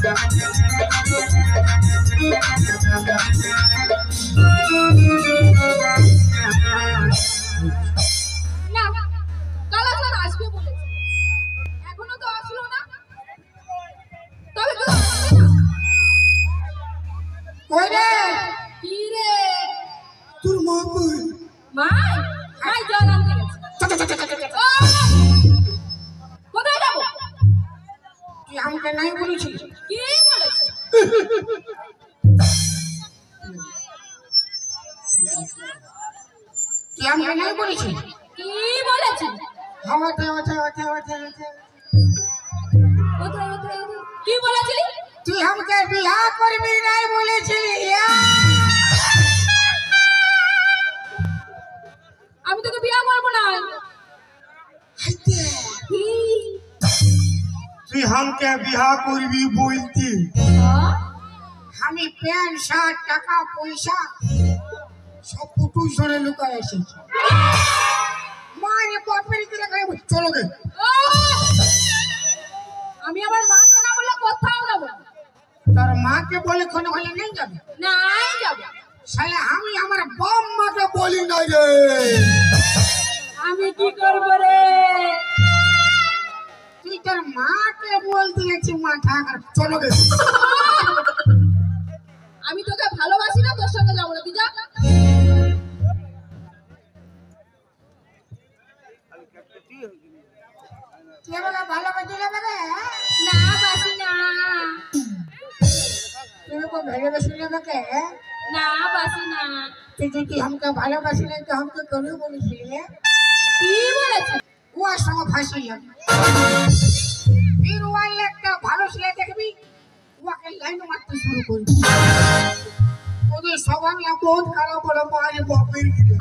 না কালাচাঁদ আসবে বলেছে, এখনো তো আসলো না। তবে তো কই রে কি রে তোর মা কই? মাই মাই জল আনতে গেছে। ও, কোথায় যাবো? তুই আমাকে নাই বলেছিস? কি বলেছে? তুই আমাকে নাই বলেছিস? কি বলেছে? হাওয়াতে হাওয়াতে হাওয়াতে হাওয়াতে হাওয়াতে কোথায় কোথায় কি বলেছিলি? তুই আমাকে বিবাহ করবি নাই বলেছিলি? আমি তোকে বিয়ে করবো না। তুই हमके বিবাহ করবি বলতি? আমি প্যান্ট শার্ট টাকা পয়সা সব পুটুস ধরে লুকায় এসেছি। মারে বাপের কি রেখে চলো গে। আমি আমার মাকে না বলে কোথাও যাবো না। তোর মাকে বলে কোনো হলে নেই যাবে? নাই যাবো। শালা আমি আমার বাপ মাকে বলি না রে। আমি কি করবো রে? তুই তোর মাকে বলতে গেছি মাথা আর চলো গে। আমি তোকে ভালোবাসি না, তোর সঙ্গে যাবো না, তুই যা। কে বলে ভালোবাসি যাবে রে? না বাসি না, তুই को ভালোবাসি যাবে কে? না বাসি না। তুই যদি हमको ভালোবাসি নাই তো हमको কেন বলেছিলি? কি বলেছে? ওর সঙ্গে ফাঁসি যাবে। ফির ওয়ার একটা ভালো ছেলে দেখবি ওকে লাইন মারতে শুরু করবি। ওদের স্বভাব বহুত খারাপ বলে মারে বাপের গিয়ে।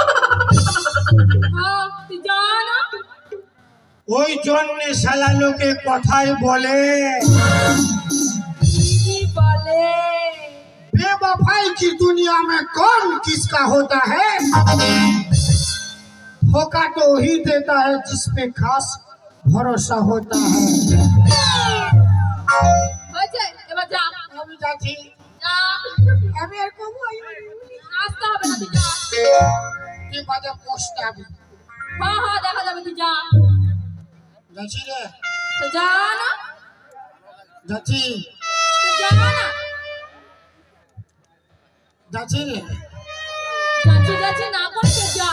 হ্যাঁ তুই যা না। ওই জন্য শালা লোকে কথাই বলে কি বলে? बेवफाई की दुनिया में कौन किसका होता है? धोखा तो ही देता है जिस पे खास भरोसा होता है। হয়েছে, এবার যা। আমি যাচ্ছি। যা, আমি আর কবো আসতে হবে না, তুই যা। কি বাজে পোস্ট আমি হ্যাঁ হ্যাঁ দেখা যাবে, তুই যা। যাচ্ছি রে, তো যা না, যাচ্ছি তুই যা না। যাচ্ছি রে। যাচ্ছি যাচ্ছি না করে তুই যা।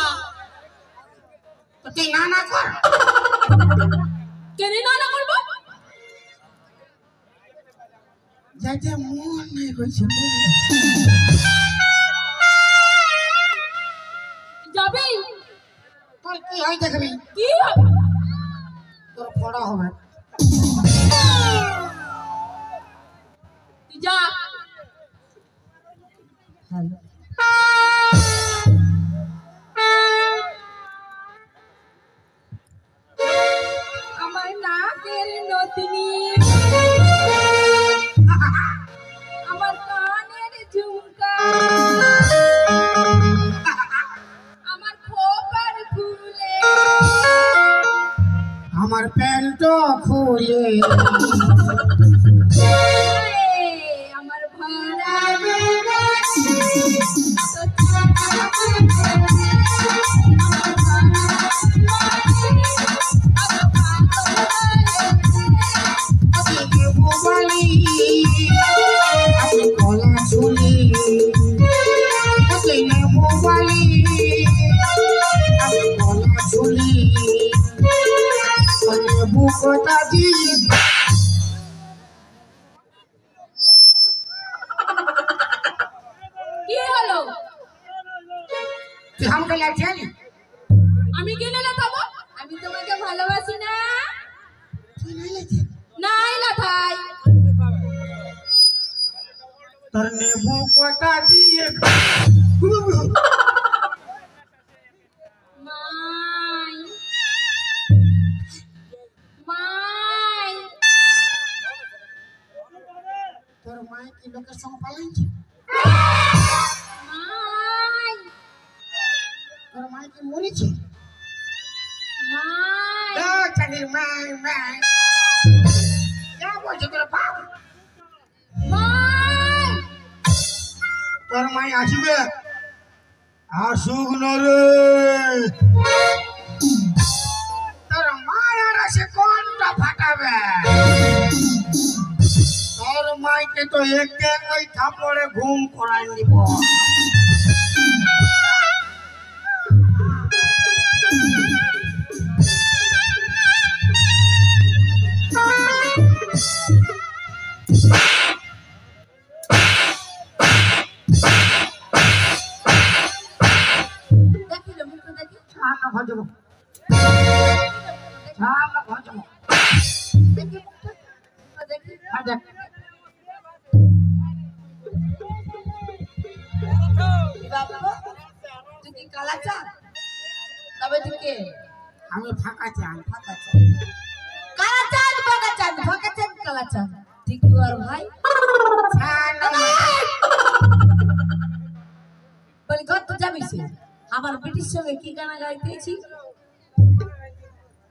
তো তুই না না কর। কেন না না করবো? যাতে মন নাই করছে। যাবি? তোর কি হয় দেখবি? কি হবে? তোর পড়া হবে। তুই যা। আমার নাকের নথনি, আমার কানের ঝুমকা, আমার খোপার ফুলে, আমার প্যান্ট খুলে, আমার ভাড়া কলা ঝুলি মোবাইল কলা ঝুলি বুকটা দিয়ে কি হলো? তুই আমাকে লাগছে? আমি কেনে লাগাবো? আমি তোমাকে ভালোবাসি না। তুই নাই লাগছে? নাই লাথাই। তোর নেবু কটা দিয়ে মাই মাই তোর মায়ের কি লোকের সঙ্গে পালাইছে? মাই তোর মায়ের কি মরেছে? মাই চাঁদের মাই মাই যা বলছে তোর বাপ। তোর মাই আসবে আসুক নরে তোর মায়ের আসে কোনটা ফাটাবে তোর মাইকে তো একে ওই থাপড়ে ঘুম করাই নিব দেখিলে মুখ দেখি ছানা ভজব ছানা ভজব দেখি মুখটা দেখি দেখ বাবা তুই কি কালা চা তবে তুই কে আমি ফাঁকা চাই ফাঁকা চা কালা চাঁদ ফাঁকা চাঁদ ফাঁকা চাঁদ কালা চাঁদ ঠিক আর ভাই বলি ঘর তো যাবি সে আমার ব্রিটিশ সঙ্গে কি গানা গাইতেছি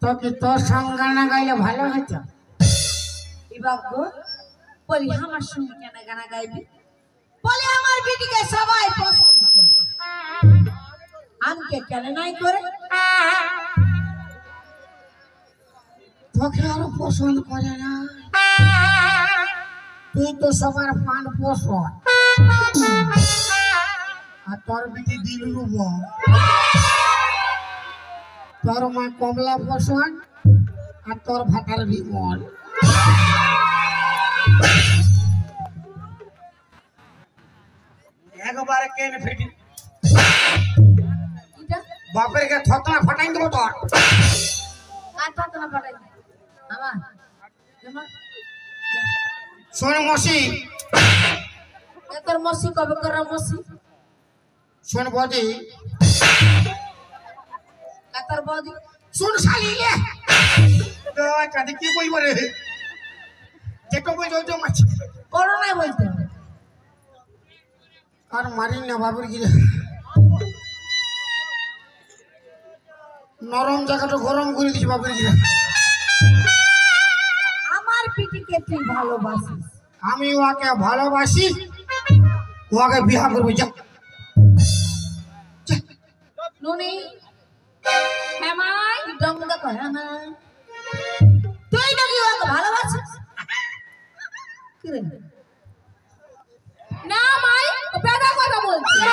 তোকে তোর সঙ্গে না গাইলে ভালো হতো এই বাবু বলি আমার সঙ্গে কেন গানা গাইবি বলি আমার বেটিকে সবাই পছন্দ করে আমাকে কেন নাই করে তোকে আরো পছন্দ করে না তুই তো সবার পান পছন্দ আর তোর বিটি দিল রুব তোর মা কমলা পছন্দ আর তোর ভাতার বিমল একবার কেন ফেটি এটা বাপের কে থতনা ফাটাই দেবো তোর কাটা তো না পাঠাই আমার যেমন শোন মসি তোর মসি কবে করার মসি শোন বদি কাতার বদি শুন শালি লে কাঁদি কি বইব রে যেটা বই যাও মাছ করোনায় বলতে হবে আর মারি না বাবুর গিরে নরম জায়গাটা গরম করে দিছি বাবুর গিরে আমার পিটিকে তুই ভালোবাসিস আমি ওকে ভালোবাসি ওকে বিয়া করবো যা নুনি হেমাই দম দেখো হেমাই তুই নাকি ওকে ভালোবাসিস কি রে না মাই ও পেদা কথা বলছে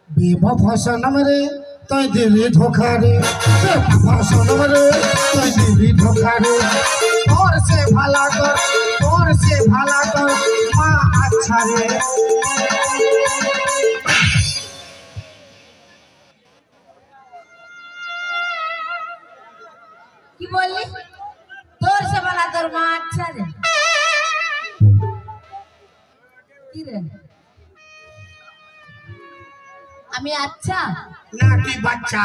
बेवफा सनम रे तोय दिली धोखा रे बेवफा सनम रे तोय दिली धोखा रे और से भला कर माँ अच्छा रे কি বললি তোর সে বলা তোর মা আচ্ছা রে কি রে আমি আচ্ছা না তুই বাচ্চা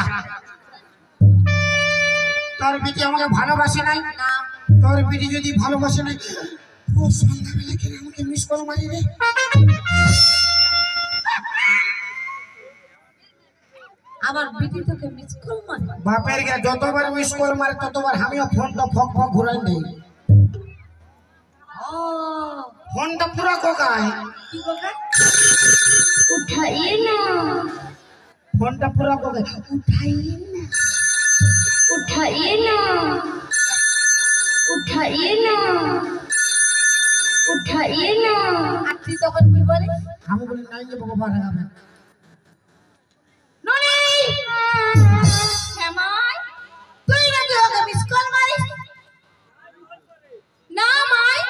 তোর বিটি আমাকে ভালোবাসে নাই না তোর বিটি যদি ভালোবাসে নাই ও সন্ধ্যাবেলা কেন আমাকে মিস কল মারি রে আমার বিটি তোকে মিস কল মানে বাপের গে যতবার মিস কল মারে ততবার আমিও ফোনটা ফক ফক ঘুরাই দেই ও ফোনটা পুরো কোকায় কি বলবে उठाइए ना ফোনটা পুরো কোকায় उठाइए ना उठाइए ना उठाइए ना उठाइए ना আর তুই তখন কি বলিস আমি বলি নাই যে ভগবান রাগাবে ননি হেমাই তুই নাকি ওকে মিস কল মারিস না মাই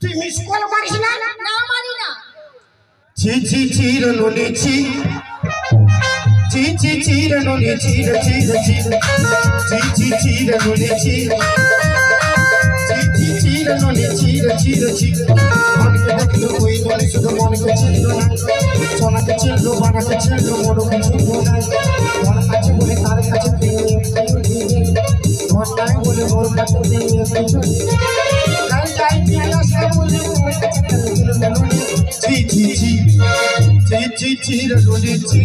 তুই মিস কল মারিস না না মারি না ছি ছি চির ননি ছি ছি ছি চির ননি চির চির চির ছি ছি চির ননি চির ছি ছি চির ননি চির চির চির মনকে দেখলো ওই মনে শুধু মনকে চিনল না সোনাকে চিনল বানাকে চিনল মনকে চিনল না মন আছে বলে তার কাছে মন নাই বলে মোর কাছে কাল যাই পিয়ালা সে বলে ছি ছি ছি ছি ছি চির ননি ছি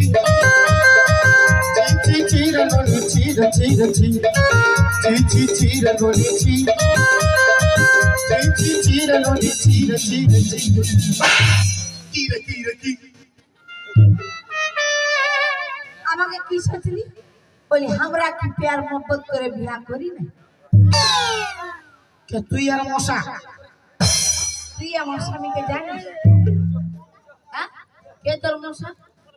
ছি চির ননি চির চির ছি ছি ছি চির ননি ছি ছি চির ননি চির চির চির চির চির চির আমাকে কি सोचली बोली हमरा की प्यार मोहब्बत करे बियाह करी ना কে তুই আর মশা তুই আমার স্বামীকে জানিস হ্যাঁ কে তোর মশা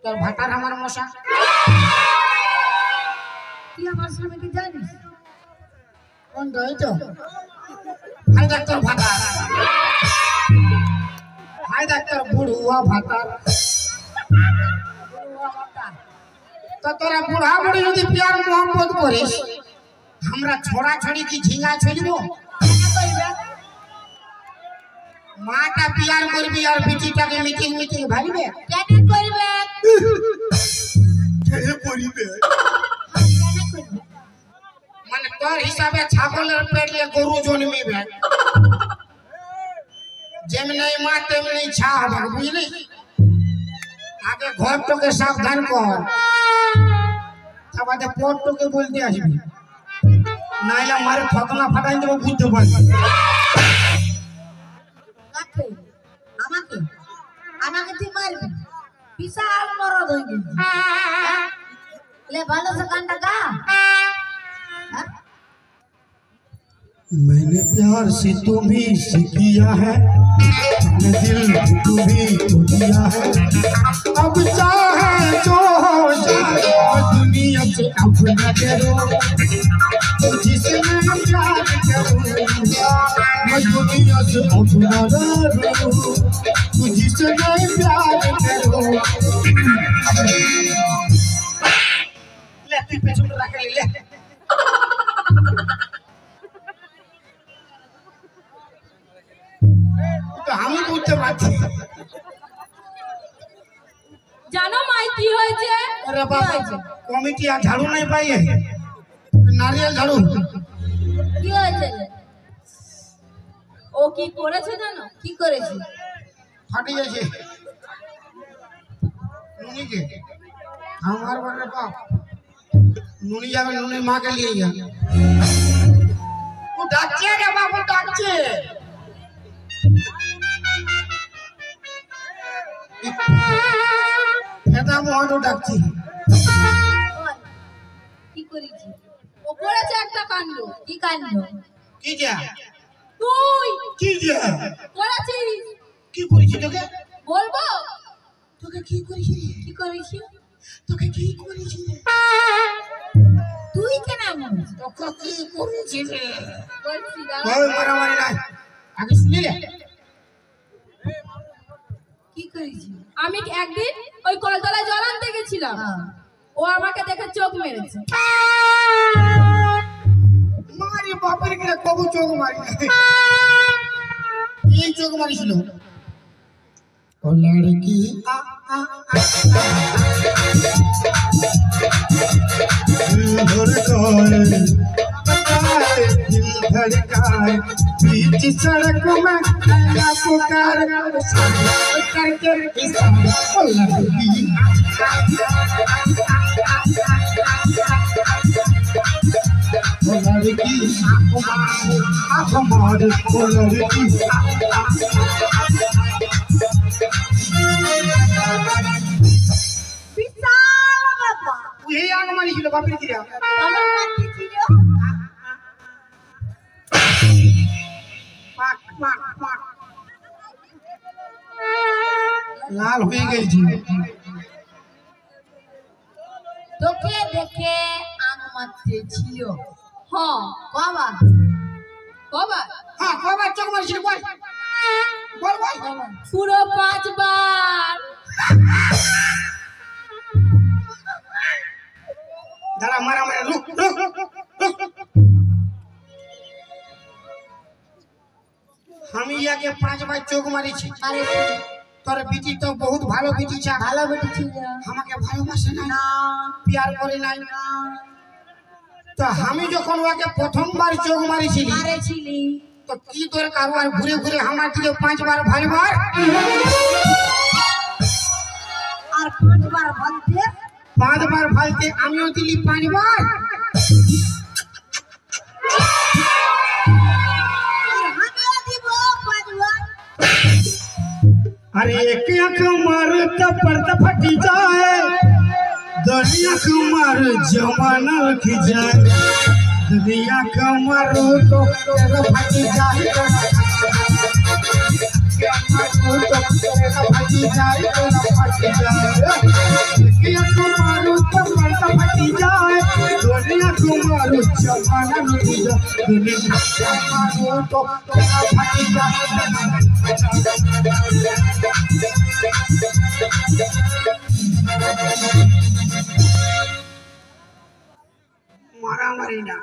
তোর ভাতার আমার মশা তুই আমার স্বামীকে জানিস কোন দই তো হাই ডাক্তার ভাতার হাই ডাক্তার বুড়ুয়া ভাতার তো তোরা বুড়া বুড়ি যদি প্যার মোহাম্মত করিস আমরা ছড়া ছড়ি কি ঝিঙ্গা ছড়িব মাটা প্যার করবি আর বিটিটাকে মিটিং মিটিং ভাবিবে কেন করবে কে করিবে মানে তোর হিসাবে ছাগলের পেটে গরু জন্মিবে যেমনি মা তেমনি ছা হবে বুঝলি আগে ঘরটাকে সাবধান কর তারপরে পরটাকে বলতে আসবি নাইলে মারে ফতনা ফাটাই দেবো বুঝতে পারবি কাকে আমাকে আমাকে তুই মারবি বিশাল মরদ হয়ে গেলি ले ভালো से কান্ডা গা হ্যাঁ मैंने प्यार से तुम्हें से किया है मैंने दिल तुम्हें तो दिया है अब चाहे जो हो जाए दुनिया से अपना करो जिसे मैं प्यार करूं मैं दुनिया से अपना करूं जिसे मैं प्यार करूं ले तू पेছন রাখ ले তো আমি বুঝতে পারছি জানো মাই কি হয়েছে আরে বাবা কমিটি আর ঝাড়ু নাই পাইয়ে নারিয়েল ঝাড়ু কি হয়েছে ও কি করেছে জানো কি করেছে ফাটি গেছে নুনিকে আমার বাড়ির বাপ নুনি যাবে নুনির মাকে নিয়ে যা ও ডাকছে রে বাবু ডাকছে এটা মোহন ডাকছি কি করেছে ও করেছে একটা কাণ্ড কি কাণ্ড কি যা তুই की जा করেছিস কি করেছি তোকে বলবো তোকে কি করেছি রে কি করেছিস তোকে কি করেছি রে তুই কেন বলছিস তোকে কি করেছি রে বলছি ওই মারামারি নাই আগে শুনি রে কি করেছিস আমি একদিন ওই কলতলায় জল আনতে গেছিলাম ও আমাকে দেখে চোখ মেরেছে মারি বাপের গিয়ে কবু চোখ মারি এই চোখ মারিছিল ও লড়কি दिल धड़काए दिल धड़काए बीच सड़क में तेरा पुकार करके इशारा ओ लड़की ओ लड़की आँख मार ओ लड़की বিশাল বাবা এই আগ মারিছিল বাপের গিয়ে আমার নাতি ছিল পাক পাক পাক লাল হয়ে গেছি তোকে দেখে আগ মারতে ছিল হ্যাঁ কবার কবার হ্যাঁ কবার চোখ মারিছিল বল বল বল পুরো 5 বার দাঁড়া মারা মারা লুক আমি ইয়াকে 5 বার চোখ মারিছি আরে তোর বিটি তো বহুত ভালো বিটি ছা ভালো বেটি ছিল আমাকে ভালোবাসে না না প্যার করে নাই তো আমি যখন ওকে প্রথমবার চোখ মারিছিলি মারেছিলি তো কি দরকার আর ঘুরে ঘুরে আমার দিকে 5 বার ভালবার আর 5 বার বলতে 5 বার ভালতে আমিও দিলি 5 বার আর আমিও দিব दुनिया को मारो तो पर्दा फटी जाए, दुनिया को मारो जमाना रखी जाए, दुनिया को मारो तो फटी जाए, फटी जाए, फटी जाए, दुनिया को मारो तो पर्दा फटी जाए, दुनिया को मारो जमाना रखी जाए, दुनिया को मारो तो फटी जाए। मारामारी ना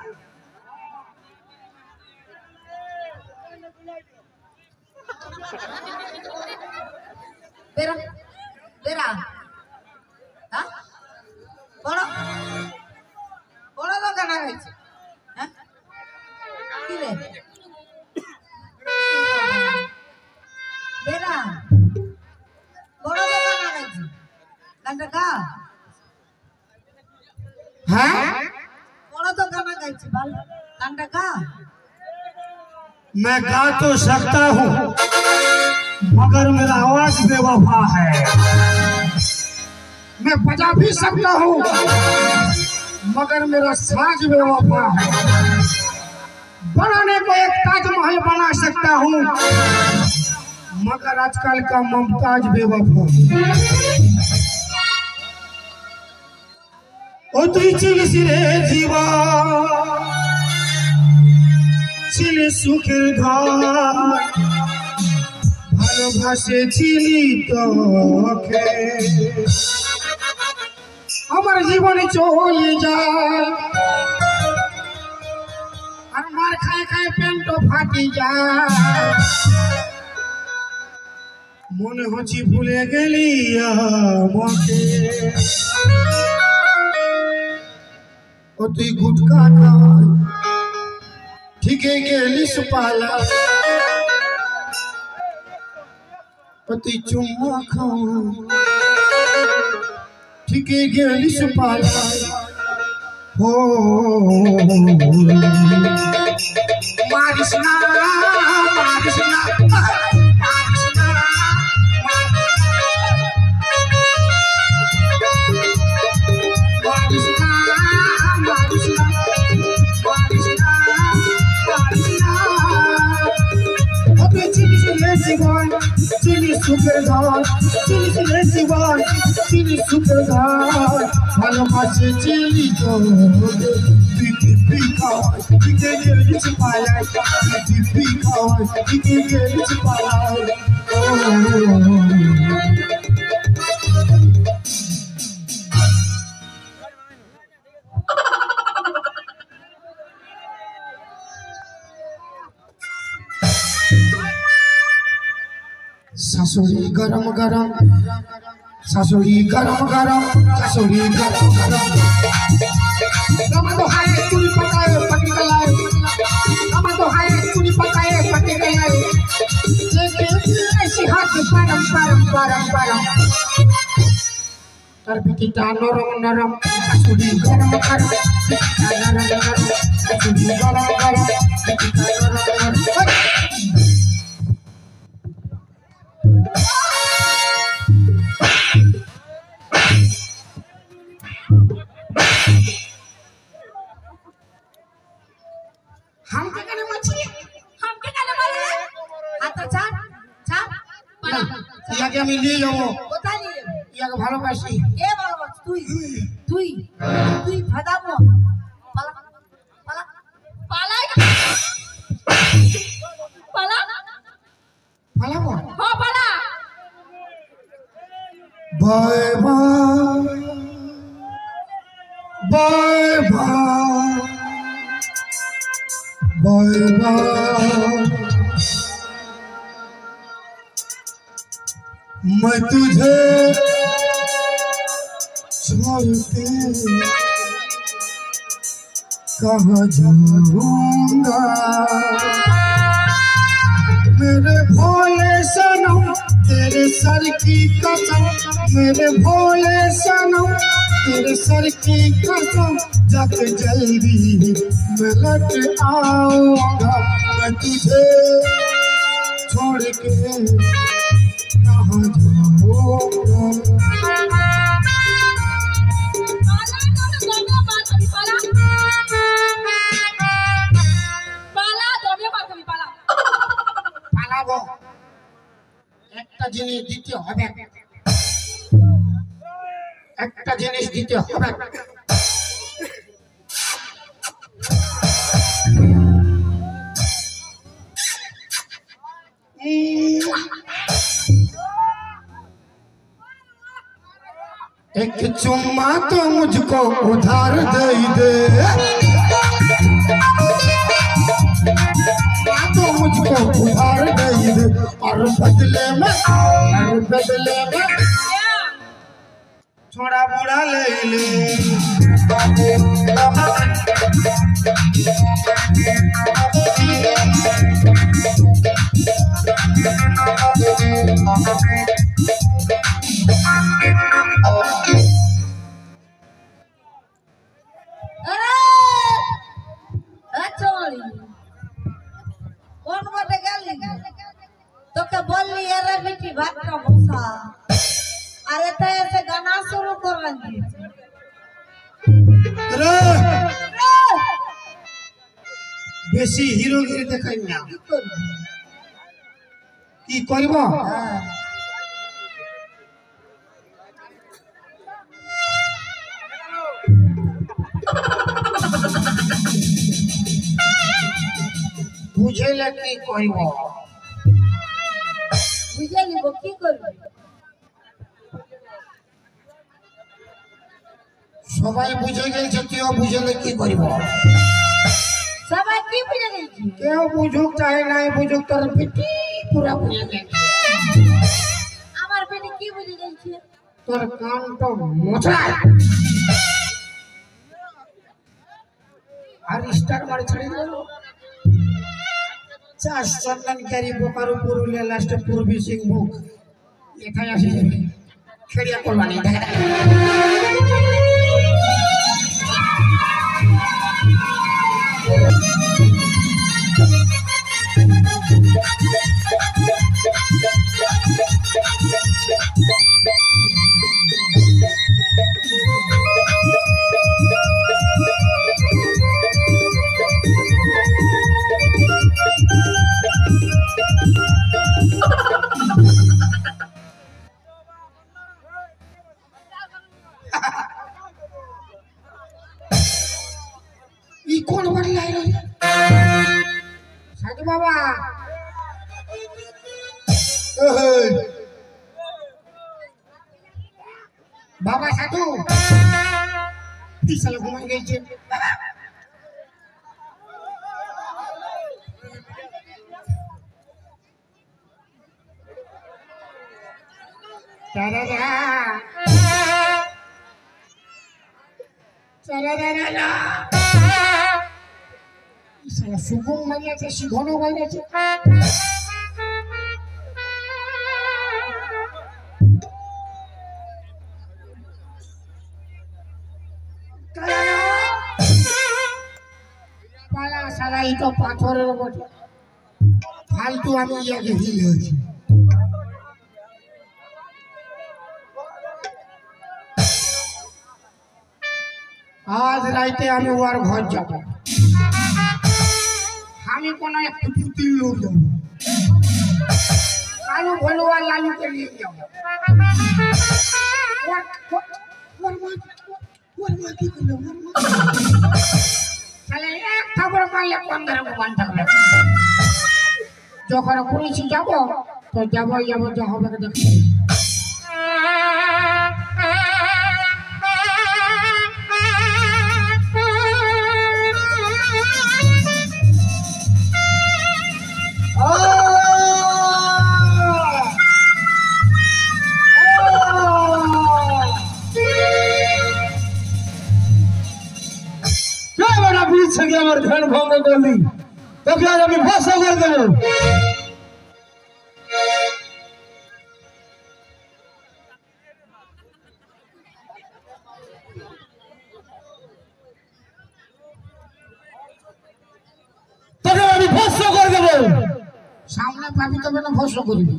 বেরা বেরা হ্যাঁ বড় বড় দোকান আছে হ্যাঁ কি রে বেরা বড় দোকান আছে গানটা গা हाँ বড় দোকান আছে ভালো গানটা গা मैं गा तो सकता हूँ मगर मेरा आवाज बेवफा है। मैं बजा भी सकता हूँ मगर मेरा साज बेवफा है। बनाने को एक ताजमहल बना सकता हूँ मगर आजकल का मुमताज बेवफा है। ओ तुई चिलिस रे जीवा চিলি সুখের ঘর ভালোবাসে চিলি তোকে আমার জীবনে চলে যায় আর মার খায় খায় পেন্ট ফাটি যায় মনে হচ্ছে ভুলে গেলি আমাকে ও তুই গুটকা খায় ठीके गेलिस पाला पति चुम्मा खाओ ठीके गेलिस पाला हो मारिसना मारिसना मारिसना मारिसना मारिसना চিনি সুখের ঘর চিনি সুখের ঘর ভালোবাসে চিনি তো দিদি খাওয়াই দিকে গেলিস পালাই দিদি খাওয়াই দিকে গেলিস পালাই শাশুড়ি গরম গরম শাশুড়ি গরম গরম শাশুড়ি গরম গরম टमाटो हाय चूड़ी पकाए पटी गलाए टमाटो हाय चूड़ी पकाए पटी गलाए लेके ऐसी हाथ परम परम परम परम তার পিঠিটা নরম নরম শাশুড়ি গরম গরম পিঠিটা নরম নরম শাশুড়ি গরম গরম পিঠিটা নরম নরম हमके कहने मछली हमके कहने वाले हाथ चार चार पड़ा ইয়াকে আমি নিয়ে যাবো কোথায় নিয়ে যাবে ইয়াকে ভালোবাসি কে ভালোবাস তুই তুই তুই ফাদাবো পালা পালা পালাই পালা পালাবো হ পালা bye bye bye bye bye मैं तुझे छोड़ के कहाँ जाऊंगा मेरे भोले सनम तेरे सर की कसम मेरे भोले सनम तेरे सर की कसम जब जल्दी मैं लौट आऊंगा मैं तुझे छोड़ के कहाँ जाऊंगा পালাবো একটা জিনিস দিতে হবে একটা জিনিস দিতে হবে एक चुम्मा तो मुझको उधार दे दे तो मुझको उधार दे दे और बदले में थोड़ा बुरा ले ले कौन बाटे गाली तो के बोलली अरे बेटी भात का भूसा अरे तो ऐसे गाना शुरू कर रही रे बेसी हीरोगिरी देखाई ना की करब বুঝেলে কি করব বুঝে নিব কি করবি সবাই বুঝে গেছে কেউ বুঝেলে কি করব সবাই কি বুঝে গেছি কেউ বুঝুক চাহে নাই বুঝুক তোর বেটি পুরা বুঝে গেছে আমার বেটি কি বুঝে গেছে তোর কান তো মোছায় আর স্টার মার ছেড়ে দিল চাষ চন্দনকারী বোকারো পুরুলিয়া লাস্টে পূর্বী সিংভূম এখানে আসে যাবে খেড়িয়া করবানি দেখা कौन बड़ी आई रही साधु बाबा बाबा साधु साल घुमा गई সুগম বানিয়েছে শিঘনও বানিয়েছে পালা সারাই তো পাথরের বটে ফালতু আমি ইয়াকে হিল হয়েছি আজ রাইতে আমি ওর ঘর যাব আমি কোন একটা পুতিল লোক যাব কালু ভলুয়া লালুকে নিয়ে যাব কি করলো তাহলে এক থাপড় মারলে 15 মান থাকবে যখন পুলিশে যাব তো যাব যা হবে দেখতে আমার ধ্যান ভঙ্গ করলি তোকে আজ আমি ভরসা করে দেবো তোকে আমি ভরসা করে দেবো সামনে পাবি তবে না ভরসা করবি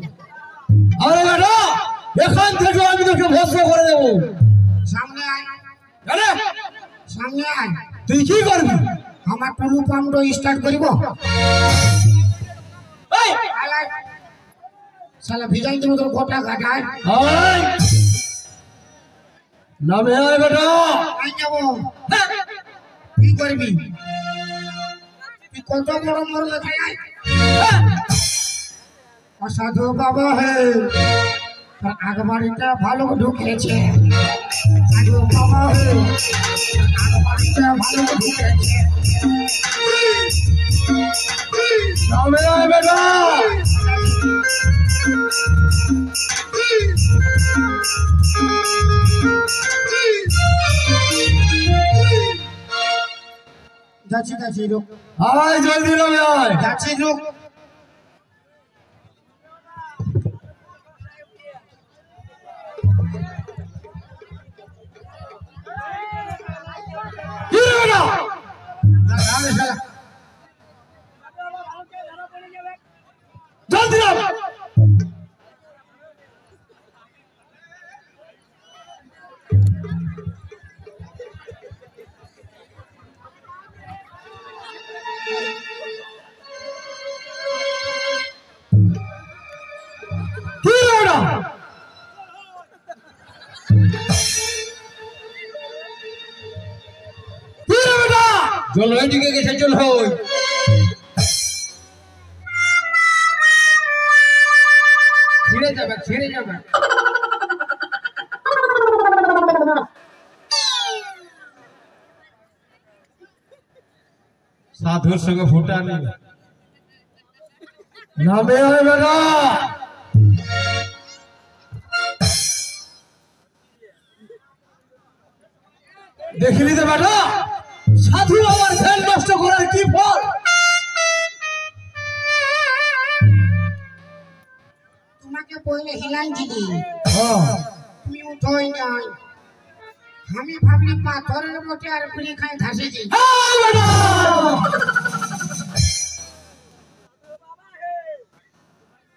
আরে বেটা এখান থেকে আমি তোকে ভস্ম করে দেবো। সামনে আয়, আরে সামনে আয়। তুই কি করবি? আমার টুলু পাম্প স্টার্ট করিব। এই শালা ভিজাই দেবো তোর গোটা ঘাটায়। আয় নামে আয় বেটা। আই যাবো। কি করবি? তুই কত বড় মরলে খাই। অসাধু বাবা হে, তোর আগবাড়িটা ভালো ঢুকেছে। সাধু বাবা হে, আগবাড়িটা ভালো ঢুকেছে। নামে আয় বেটা। যাচ্ছি যাচ্ছি রুক, আয় জলদি নামে আয়। যাচ্ছি রুক। কি রে বেটা? আরে শালা, জলদি নাম। কি রে বেটা? কি রে বেটা? জল হয়ে দিকে গেছে, জল হই। ছিঁড়ে যাবে, ছিঁড়ে যাবে। সাধুর সঙ্গে ফুটা নেই। নামে হয় বেটা। দেখলি তো বেটা, সাধু আমার ধ্যান নষ্ট করার কি ফল? তোমাকে বললে হিলাইছি দি, হ্যাঁ, তুমি উঠোই নাই। আমি ভাবলি পাথরের বটে আর বিড়ি খাই ঘাসেছি। এই বেটা!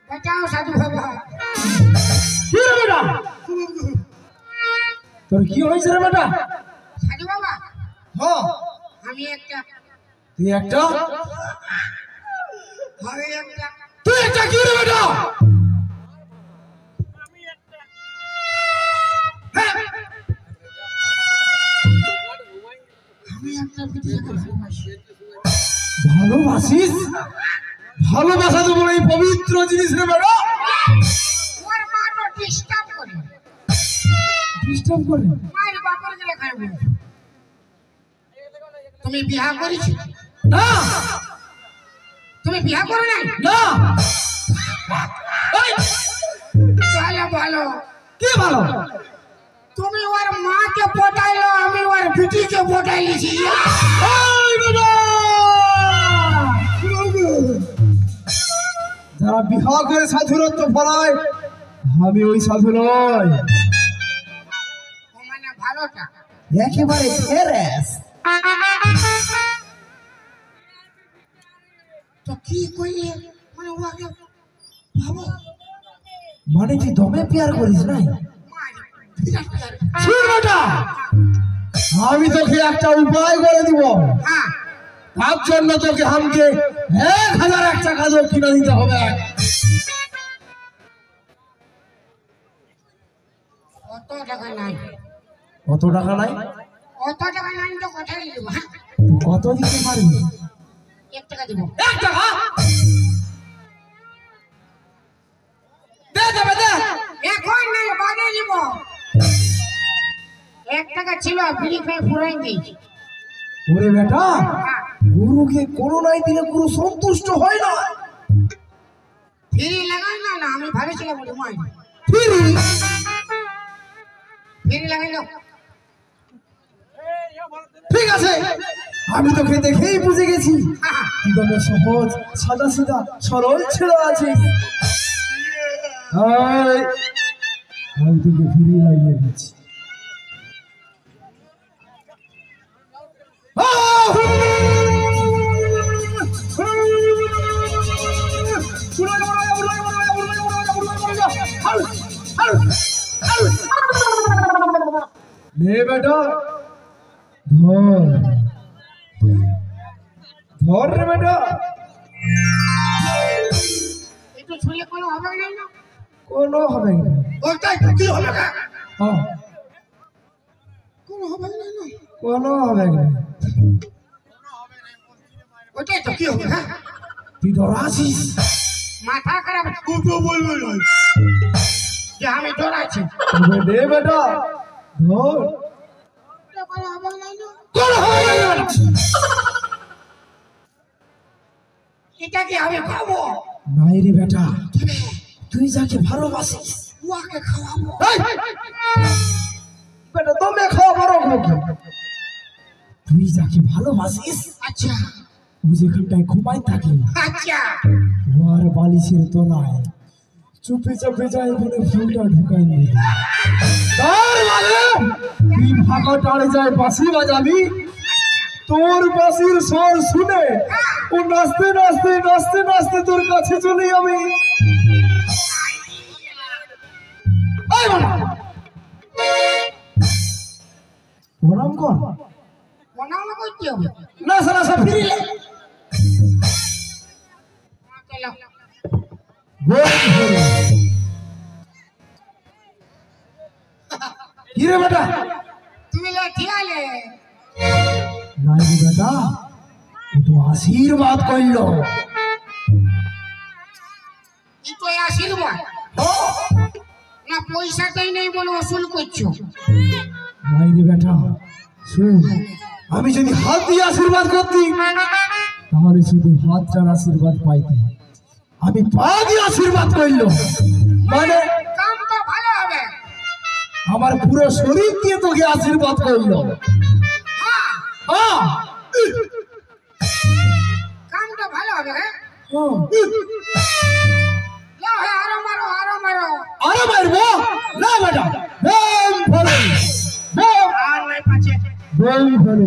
বাঁচাও সাধু বাবা। কি রে বেটা? তোর কি হয়েছে রে বেটা? সাধু বাবা, হ্যাঁ, আমি একটা তুই একটা তুই একটা কি রে বেটা? হ্যাঁ, আমি একটা বিটিকে ভালোবাসি। ভালোবাসিস? ভালোবাসা তো বড় পবিত্র জিনিস রে বেটা। ওর মা তো ডিস্টার্ব করে, ডিস্টার্ব করে? মায়ের বাপের গেলে খাইব। তুমি বিয়া করেছো? না তুমি বিয়া করো নাই? না। এই, তাহলে ভালো। কি ভালো? তুমি ওর মাকে পটাইলো, আমি ওর বিটিকে পটাইলিছি। এই বেটা! যারা বিবাহ করে সাধুরত্ব ফলায়, আমি ওই সাধু নয়। ও মানে ভালোটা। একেবারে ফেরেস। তো কি কইলে মানে ওকে ভাবো, মানে তুই দমে পেয়ার করিস নাই? মার বিরাট প্যার। শুন বেটা, আমি তোকে একটা উপায় করে দিব। হ্যাঁ, তার জন্য তোকে আমাকে 1001 টাকা দক্ষিণা দিতে হবে। অত টাকা নাই, কত টাকা নাই? অত টাকা নাই তো কোথায় দিব? হ্যাঁ, তুই কত দিতে পারবি? 1 টাকা দিব। 1 টাকা? দে দেবে দে। এখন নাই, বাদে দিব। 1 টাকা ছিল, বিড়ি খাই ফুরাই দিয়েছি। ওরে বেটা, গুরুকে করোনায় দিলে গুরু সন্তুষ্ট হয় না। ফিরি লাগাই না, না আমি ভাবেছিলাম বলে মাই ফিরি ফিরি লাগাইলো। ঠিক আছে, আমি তোকে দেখেই বুঝে গেছি তুই তবে সহজ সাদা সিধা সরল ছেলে আছিস। আমি তোকে ফিরিয়ে লাগিয়ে দিচ্ছি। নে বেটা ধর ধর রে বেটা একটু ছুঁয়ে কোনো হবে না কোনো হবে না ওইটাই কি হবে না হ্যাঁ কোনো হবে না কোনো হবে না ওইটাই তো কি হবে হ্যাঁ তুই ধর আসিস মাথা খারাপ দুটো বলবে না যে আমি ডরাচ্ছি তবে নে বেটা ধর কোনো হবে না কোনো হবে না বেটা। এটা কি আমি খাবো নাই রে বেটা তুই যাকে ভালোবাসিস ওকে খাওয়াবো এই! বেটা তুমি খাওয়া বড় মুখে তুই যাকে ভালোবাসিস আচ্ছা ও যেখানটায় ঘুমাই থাকে আচ্ছা ওর বালিশের তলায় চুপে চাপে যায় বলে ফুলটা ঢুকাই নিয়ে তার মানে তুই ফাঁকা টাড়ে যায় বাঁশি বাজাবি তোর বাঁশির স্বর শুনে ও নাচতে নাচতে নাচতে নাচতে তোর কাছে চলে যাবে এই বাবা! প্রণাম কর প্রণাম করতে হবে নাচা নাচা ফিরিলে চলো কি রে বেটা তুমি ঠিয়ালে নাই রে বেটা ও তো আশীর্বাদ করলো তো আশীর্বাদ না পয়সাটাই নেই বলে ওসুল করছো নাই রে বেটা শুন আমি যদি হাত দিয়ে আশীর্বাদ করতি তাহলে শুধু হাতটার আশীর্বাদ পাইতি আমি পা দিয়ে আশীর্বাদ করলো মানে কাম তো ভালো হবে আমার পুরো শরীর দিয়ে তোকে আশীর্বাদ করলো হ্যাঁ হ্যাঁ কামটা ভালো হবে হ্যাঁ হ্যাঁ। যাও হ্যাঁ আরো মারো আরো মারো আরে মারবো না বেটা বম ফলে বম আর নাই পাচ্ছে বম ফলে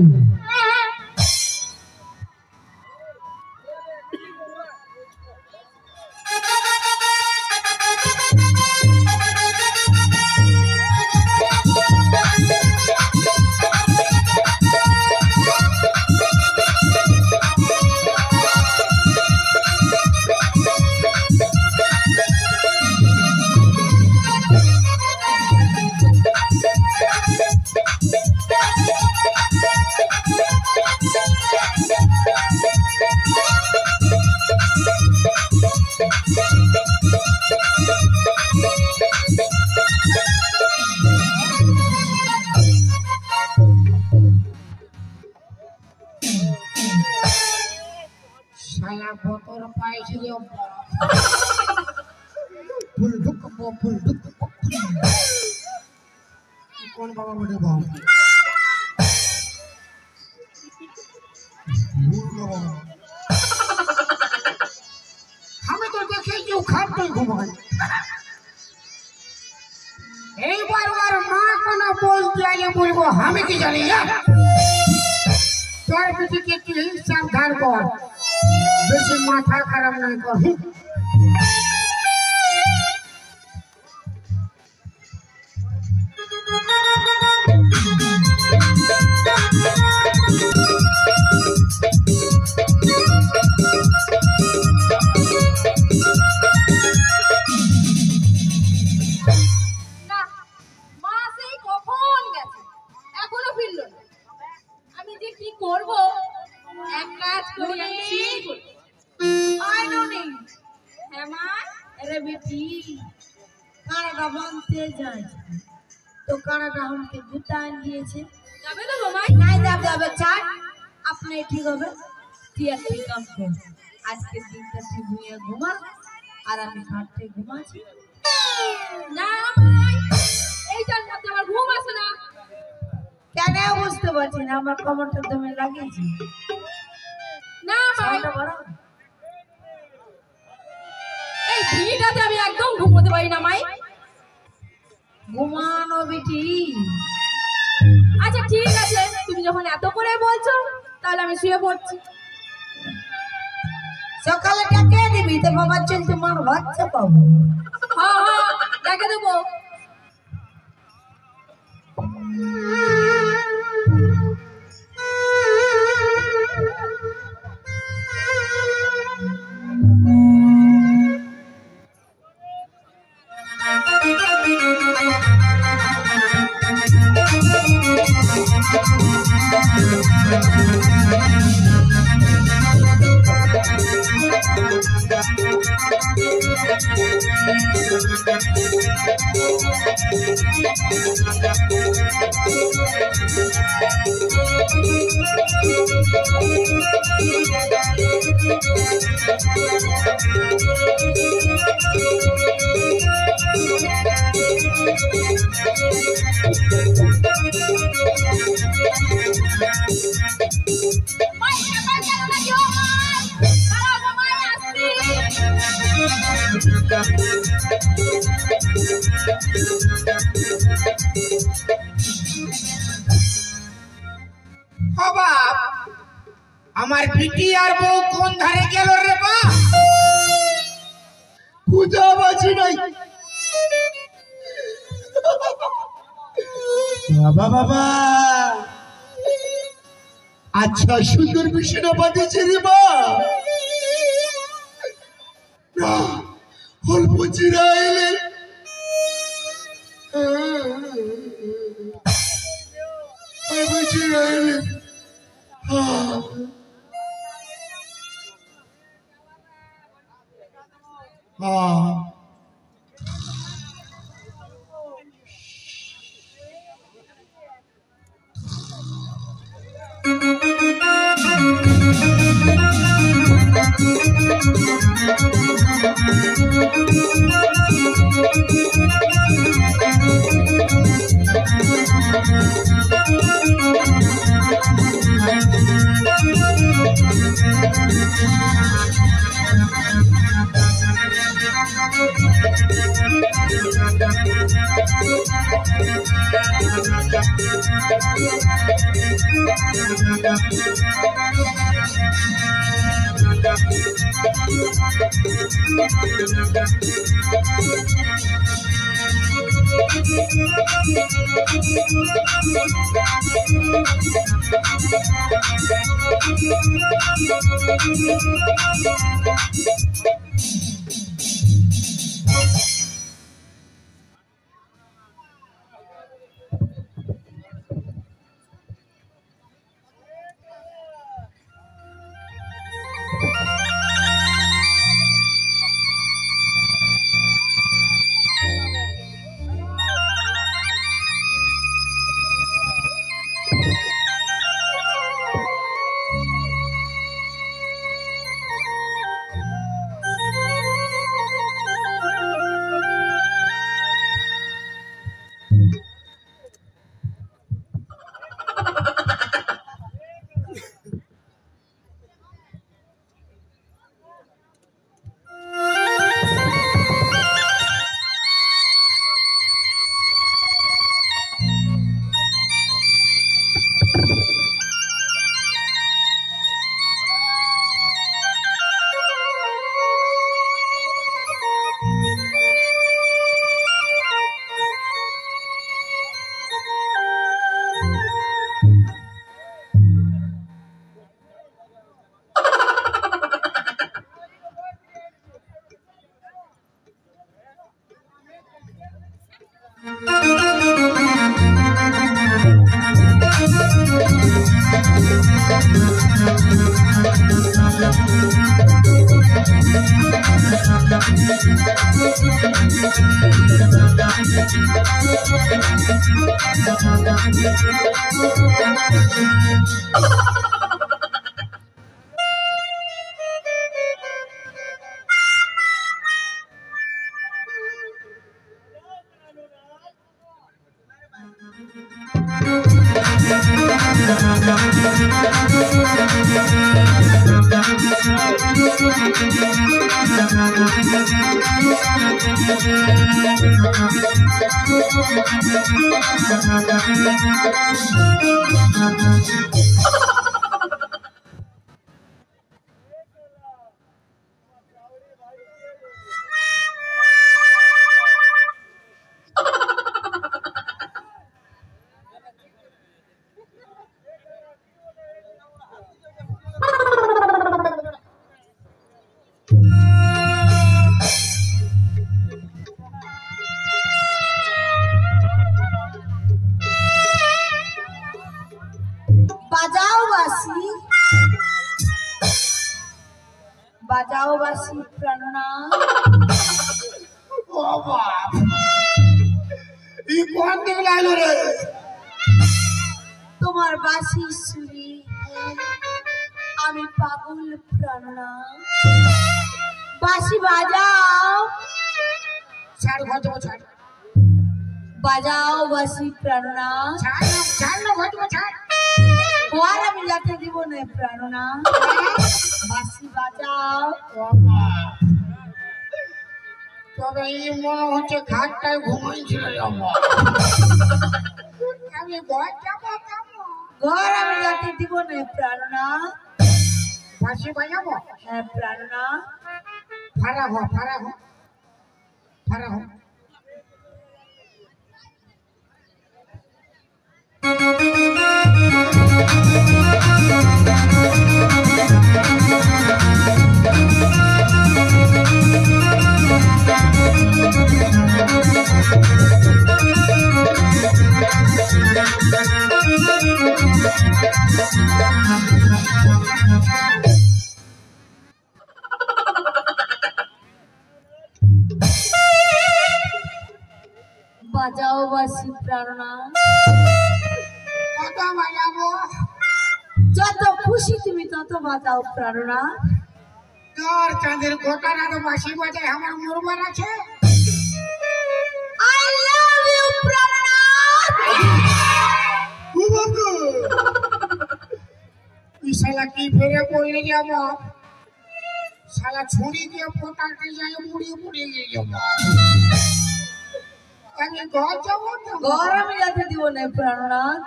শালা বতর পাইছিল ফুল ঢুক কোন বাবা বটে বাবা আমি তো দেখে কেউ খাটই ঘুমাই এইবার ওর মা কোনো বলতে আগে বলবো আমি কি জানি তোর পিছিয়ে একটু সাবধান কর বেশি মাথা খারাপ নাই কর না মা সেই কখন গেছে এখনো ফিরলো না আমি যে কি করব এক কাজ করি আমি শুয়ে পড়ি আই ননি হ্যাঁ মা अरे बेटी কানাডা বানতে যায় তো কানাডা हमके গুতান দিয়েছে যাবে তো মামাই নাই যাবে চাই আপনি ঠিক হবে তুই একটা কাম কর আজকে দিনটা তুই ঘুমিয়ে ঘুমা আর আমি খাটতে ঘুমাচ্ছি না মামাই এইটার মধ্যে আমার ঘুম আসে না কেন বুঝতে পারছি না আমার কমরটা দমে লাগিয়েছি না মামাই সাউন্ডটা বড় এই ভিড়টাতে আমি একদম ঘুমোতে পারি না মাই ঘুমানো বেটি আচ্ছা ঠিক আছে তুমি যখন এত করে বলছো তাহলে আমি শুয়ে পড়ছি সকালে ডেকে দিবি তো বাবা চল তোমার বাচ্চা পাবো হ্যাঁ হ্যাঁ ডেকে দেবো আমার বিটি আর বউ কোন ধারে গেল রে বা পূজা বাজি নাই বাবা বাবা আচ্ছা সুন্দর মিশনা বাঁধেছে রে বা অল্প চিরা এলে অল্প চিরা এলে বাসি প্রাণনাথ ও বাপ ই কোন দিক লাইলো রে তোমার বাসি সুরে আমি পাগল প্রাণনাথ বাসি বাজাও ছাড় ঘটব ছাড় বাজাও বাসি প্রাণনাথ ছাড় ছাড় না ঘটব ছাড় ঘর আমি যাতে দিব না প্রাণনাথ বাসি বাজাও ও বাপ তবে এই মনে হচ্ছে ঘাটটায় ঘুমাইছিল আমার আমি ঘর যাবো ঘর আমি যাতে দিব না প্রাণনাথ বাঁশি বাজাবো হ্যাঁ প্রাণনাথ ফারা হো ফারা হো ফারা হো বাজাও বাসি প্রাণনাথ কত বাজাবো যত খুশি তুমি তত বাজাও প্রাণনাথ তোর চাঁদের গোটার আরো বাঁশি বাজায় আমার মরবার আছে আই লাভ ইউ প্রাণনাথ ও বাবু এই শালা কি ফেরে পড়লে যাব শালা ছুরি দিয়ে পোটাতে যাই মুড়ি মুড়ি গিয়ে যাব আমি ঘর যাবো না ঘর আমি যাতে দিব না প্রাণনাথ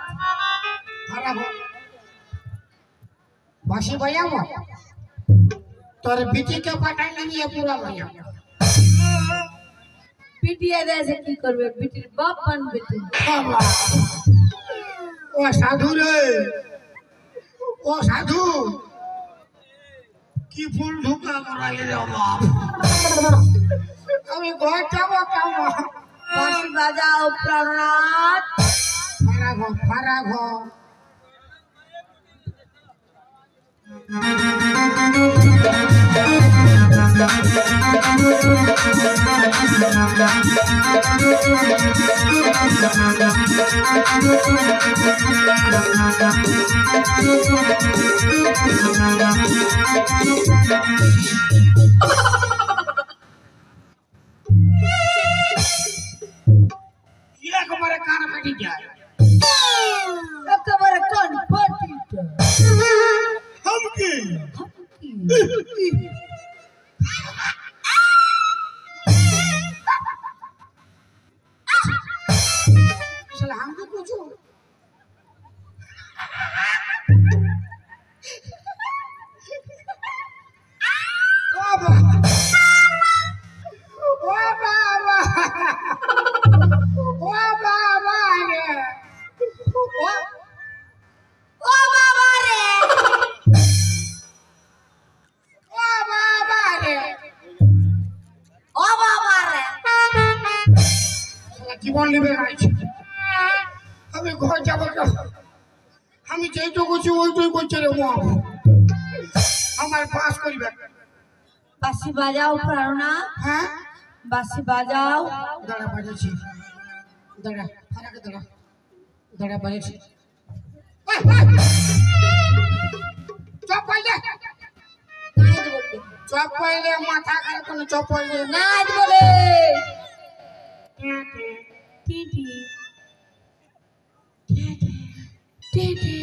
খারাপ বাঁশি বাজাবো তোর বিটিকে পাঠাই না নিয়ে পুরা বাজাবো পিটিয়ে দেশে কি করবে বিটির বাপ বানবে তুমি বাবা ও সাধু রে ও সাধু কি ফুল ঢুকা করাইলে রে বাপ আমি ঘর যাবো কেমন বাঁশি বাজাও প্রাণনাথ ফারা ঘর একবারে কান ফাটি যায় একেবারে কোন পাটিটা हमके শালা हमके पूछो বাবা ও বাবা ও বাবা রে ও ও বাবা রে ও বাবা রে ও বাবা রে শালা জীবন নেবে গাইছে আমি ঘর যাবো তো আমি যেইটুকু করছি ওইটুই করছে রে মা আমার পাস করবে বাঁশি বাজাও প্রাণনাথ হ্যাঁ বাঁশি বাজাও দাঁড়া বাজেছি দাঁড়া ফারাকে দাঁড়া দাঁড়া বাজেছি চপ পাইলে নাইদ বলে চপ পাইলে মাথা খারাপ কোনো চপ পাইলে নাইদ বলে টিটি টিটি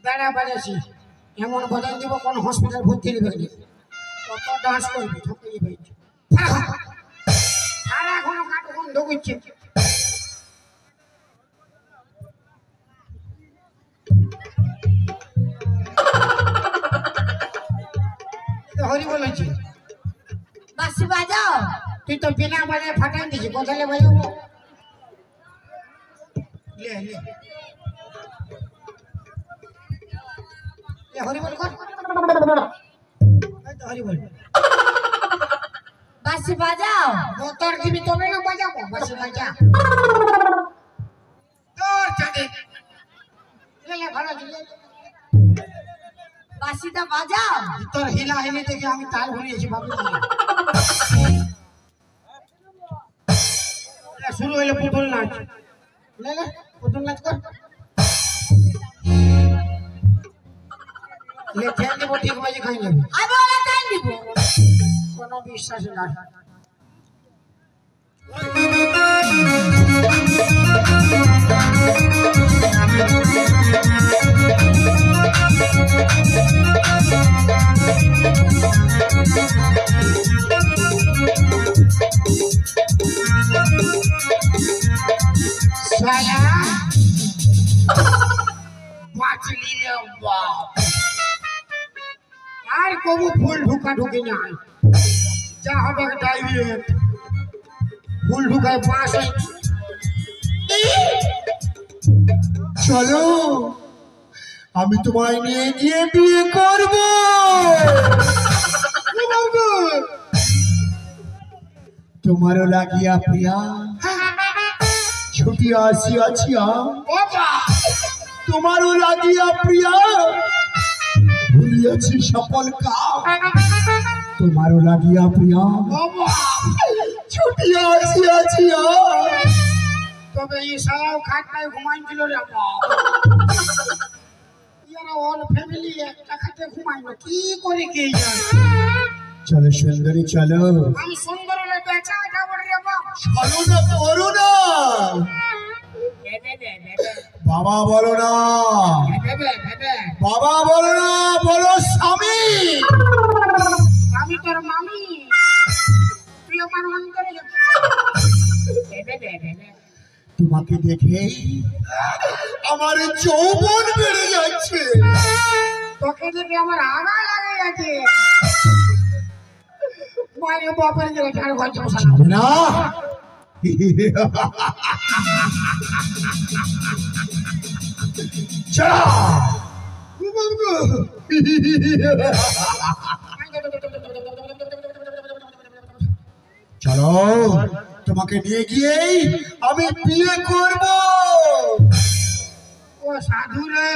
দাঁড়া বাজাছি এমন বাজাই দিব কোন হসপিটাল ভর্তি নেবে কত ডান্স করবি ঠকিয়ে পেয়েছি সারা এখনো কাটো বন্ধ করছে হরি বলেছি বাঁশি বাজাও তুই তো বিনা বাজায় ফাটাই দিছি কোথায় বাজাবো ले ले ये हरि बोल कर हरि बोल बांसुरी बजाओ मोटर की भी तो मैं ना बजाओ बस बजा और चले ले ले भाड़ा ले बांसुरीটা বাজাও তোর হিলা হিলি দেখে আমি তাল ঘুরিয়েছি বাবু শুরু হইলো পুতুল নাচ ले ले पुতুল नाच कर ले ध्यान दे वो ठीक बाजी खाएंगे আমি ওলা টাইম দিব कोनो विश्वास ना साला बाचली ले बाप আর কবু ফুল ঢুকা ঢুকি না যা হবে ডাইরেক্ট ফুল ঢুকায় পাঁচ চলো আমি তোমায় নিয়ে গিয়ে বিয়ে করব তোমারও লাগিয়া প্রিয়া ছুটি আসিয়াছিয়া তোমারও লাগিয়া প্রিয়া ভুলিয়াছি সকল কাজ তোমারও লাগিয়া প্রিয়া ছুটি আসিয়াছিয়া তবে এই সালাও খাটটায় ঘুমাইছিল রে বাপ ইয়ারা অল ফ্যামিলি একটা খাটে ঘুমাইলো কি করে কে জানে চলো সুন্দরী চলো আমি সুন্দর হলে বেচা যাব রে বাপ চলো না করো না বাবা বলো না বাবা বলো না বলো স্বামী আমি তোর মামি তুই আমার অন্তরে তোমাকে দেখেই আমার যৌবন বেড়ে যাচ্ছে তোকে দেখে আমার আগা লাগে গেছে মায়ের বাপের গেলে ঝাড় ঘর বসা না চলো চলো তোমাকে নিয়ে গিয়েই আমি বিয়ে করব ও সাধু রে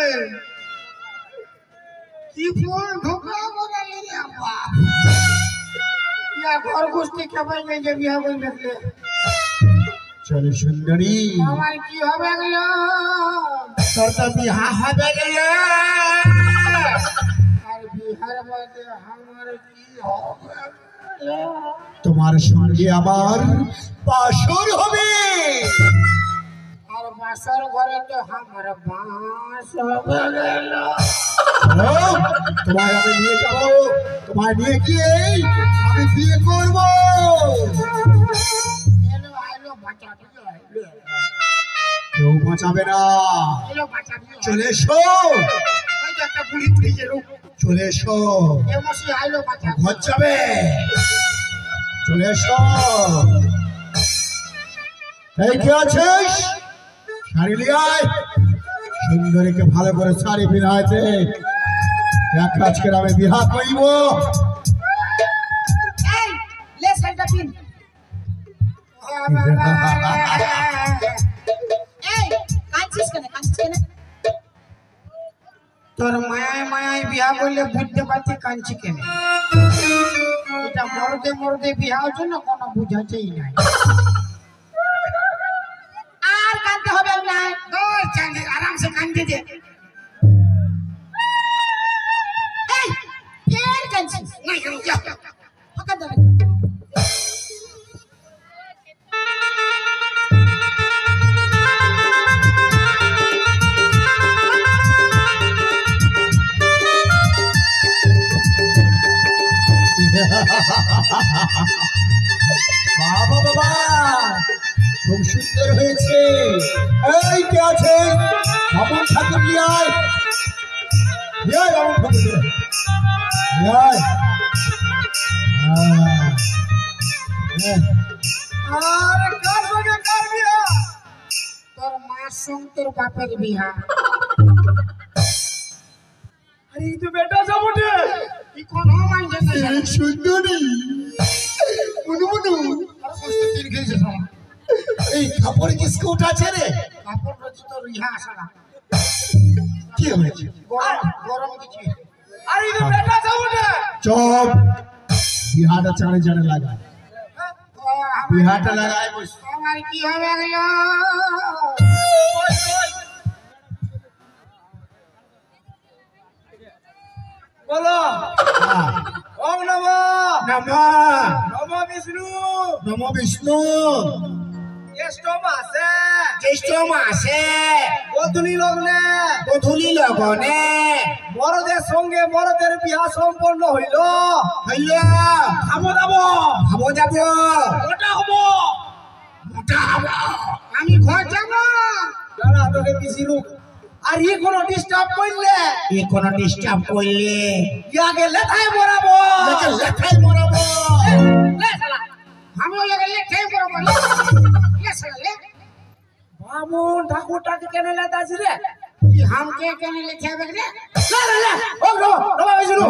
কি ফুল ঢোকা বলে রে বাপ ইয়া ঘর গোষ্ঠী কেমন গেছে বিয়া করে দেখলে চলো সুন্দরী আমার কি হবে গেল তোর তো বিহা হবে গেল আর বিহার মধ্যে আমার কি হবে তোমার সঙ্গে আমার বাসর হবে আর বাসর ঘরে তো আমার বাস হবে গেল চলো, তোমায় আমি নিয়ে যাবো তোমায় নিয়ে গিয়ে আমি বিয়ে করব এলো আইলো বাঁচা দিও কেউ বাঁচাবে না এলো বাঁচা দিও চলে এসো ওই তো একটা বুড়ি বুড়ি যে লোক চলে এসো এ মশি আইলো বাঁচা ঘর যাবে চলে এসো এই কে আছিস শাড়ি নিয়ে আয় সুন্দরীকে ভালো করে শাড়ি পিনাইতে এক আজকে আমি বিহা করিব এই লে শাড়িটা পিন এই কাঁদছিস কেন তোর মায়ায় মায়ায় বিয়া করলে বুঝতে পারছি কাঁদছি কেন এটা মরদে মরদে বিয়ার জন্য কোনো বুঝাতেই নাই আর কাঁদতে হবে না তোর চাঁদে আরামসে কাঁদতে দে এই ফের কাঁদছিস না যা ফাঁকা দেবে বাবা বাবা খুব সুন্দর হয়েছে এই কে আছে বামন ঠাকুর নিয়ে আয় বামন ঠাকুর নিয়ে আয় আর কার সঙ্গে কার বিয়া তোর মার সঙ্গ তোর বাপের বিহা। আরে এই তো বেটা যাবটে কি কোনো মানছে না এই সুন্দরী মুনু মুনু আর কষ্ট তিন খেয়েছে সব এই কাপড় কিসকে উঠাছে রে কাপড় রয়েছে তোর ইহা আসা না কি হয়েছে গরম গরম কিছু আরে এই তো বেটা যাবটে চপ বিহাটা চারে চারে লাগা বিহাটা লাগায় বস আমার কি হবে গেল বলো ওম নমঃ নমঃ বিষ্ণু জ্যৈষ্ঠ মাসে গধূলি লগনে মরদের সঙ্গে মরদের বিয়া সম্পন্ন হইল খাবো যাব মোটা হবো আমি ঘর যাব দাঁড়া তোকে পিসি রুক আর ই কোনো ডিস্টার্ব করলে ইয়াকে লেথায় মরাবো ले साला हम लोग ले थे पर ले साला ले বামুন ঠাকুরটাকে কেন লেতাছি রে ये हम के कहने ले थे बगरे লে ও নমঃ বিষ্ণু